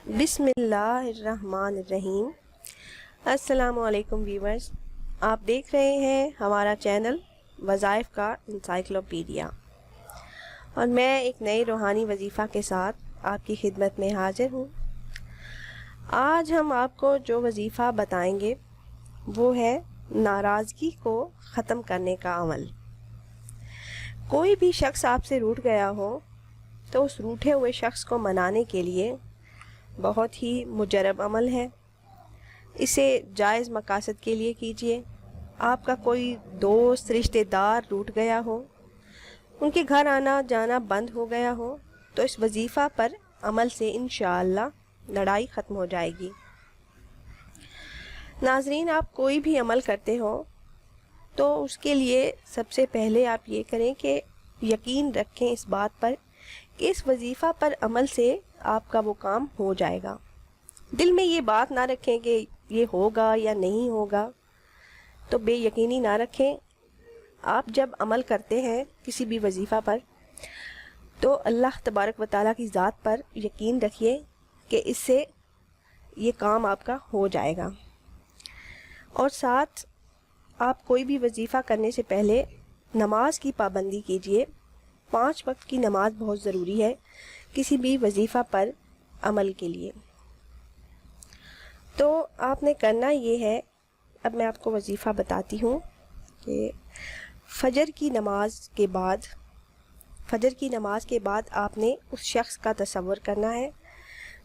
بسم اللہ الرحمن الرحیم۔ السلام علیکم ویورز، آپ دیکھ رہے ہیں ہمارا چینل وظائف کا انسائکلوپیڈیا، اور میں ایک نئے روحانی وظیفہ کے ساتھ آپ کی خدمت میں حاضر ہوں۔ آج ہم آپ کو جو وظیفہ بتائیں گے وہ ہے ناراضگی کو ختم کرنے کا عمل۔ کوئی بھی شخص آپ سے روٹھ گیا ہو تو اس روٹھے ہوئے شخص کو منانے کے لیے بہت ہی مجرب عمل ہے۔ اسے جائز مقاصد کے لیے کیجیے۔ آپ کا کوئی دوست رشتہ دار روٹھ گیا ہو، ان کے گھر آنا جانا بند ہو گیا ہو، تو اس وظیفہ پر عمل سے انشاءاللہ لڑائی ختم ہو جائے گی۔ ناظرین، آپ کوئی بھی عمل کرتے ہو تو اس کے لیے سب سے پہلے آپ یہ کریں کہ یقین رکھیں اس بات پر کہ اس وظیفہ پر عمل سے آپ کا وہ کام ہو جائے گا۔ دل میں یہ بات نہ رکھیں کہ یہ ہوگا یا نہیں ہوگا، تو بے یقینی نہ رکھیں۔ آپ جب عمل کرتے ہیں کسی بھی وظیفہ پر تو اللہ تبارک و تعالیٰ کی ذات پر یقین رکھیے کہ اس سے یہ کام آپ کا ہو جائے گا۔ اور ساتھ آپ کوئی بھی وظیفہ کرنے سے پہلے نماز کی پابندی کیجیے۔ 5 وقت کی نماز بہت ضروری ہے کسی بھی وظیفہ پر عمل کے لیے۔ تو آپ نے کرنا یہ ہے، اب میں آپ کو وظیفہ بتاتی ہوں کہ فجر کی نماز کے بعد آپ نے اس شخص کا تصور کرنا ہے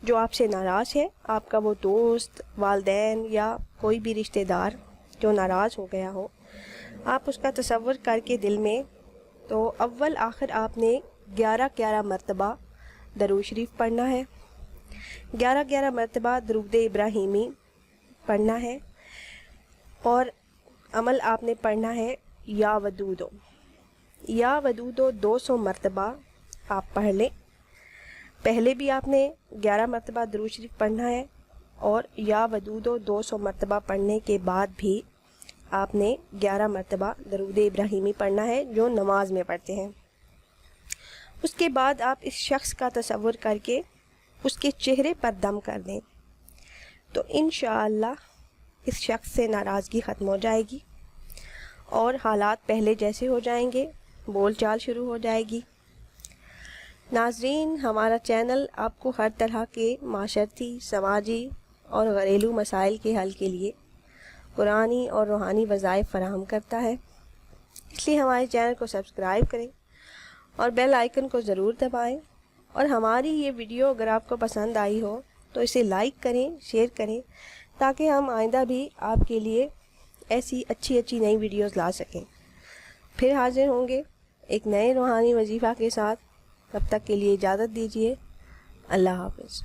جو آپ سے ناراض ہے، آپ کا وہ دوست، والدین یا کوئی بھی رشتہ دار جو ناراض ہو گیا ہو۔ آپ اس کا تصور کر کے دل میں تو اول آخر آپ نے 11 مرتبہ درود شریف پڑھنا ہے، 11 مرتبہ درود ابراہیمی پڑھنا ہے، اور عمل آپ نے پڑھنا ہے یا ودودو 200 مرتبہ آپ پڑھ لیں۔ پہلے بھی آپ نے 11 مرتبہ درود شریف پڑھنا ہے، اور یا ودودو 200 مرتبہ پڑھنے کے بعد بھی آپ نے 11 مرتبہ درود ابراہیمی پڑھنا ہے جو نماز میں پڑھتے ہیں۔ اس کے بعد آپ اس شخص کا تصور کر کے اس کے چہرے پر دم کر دیں، تو انشاءاللہ اس شخص سے ناراضگی ختم ہو جائے گی اور حالات پہلے جیسے ہو جائیں گے، بول چال شروع ہو جائے گی۔ ناظرین، ہمارا چینل آپ کو ہر طرح کے معاشرتی، سماجی اور گھریلو مسائل کے حل کے لیے قرآنی اور روحانی وظائف فراہم کرتا ہے، اس لیے ہمارے چینل کو سبسکرائب کریں اور بیل آئیکن کو ضرور دبائیں، اور ہماری یہ ویڈیو اگر آپ کو پسند آئی ہو تو اسے لائک کریں، شیئر کریں، تاکہ ہم آئندہ بھی آپ کے لیے ایسی اچھی نئی ویڈیوز لا سکیں۔ پھر حاضر ہوں گے ایک نئے روحانی وظیفہ کے ساتھ، تب تک کے لیے اجازت دیجیے۔ اللہ حافظ۔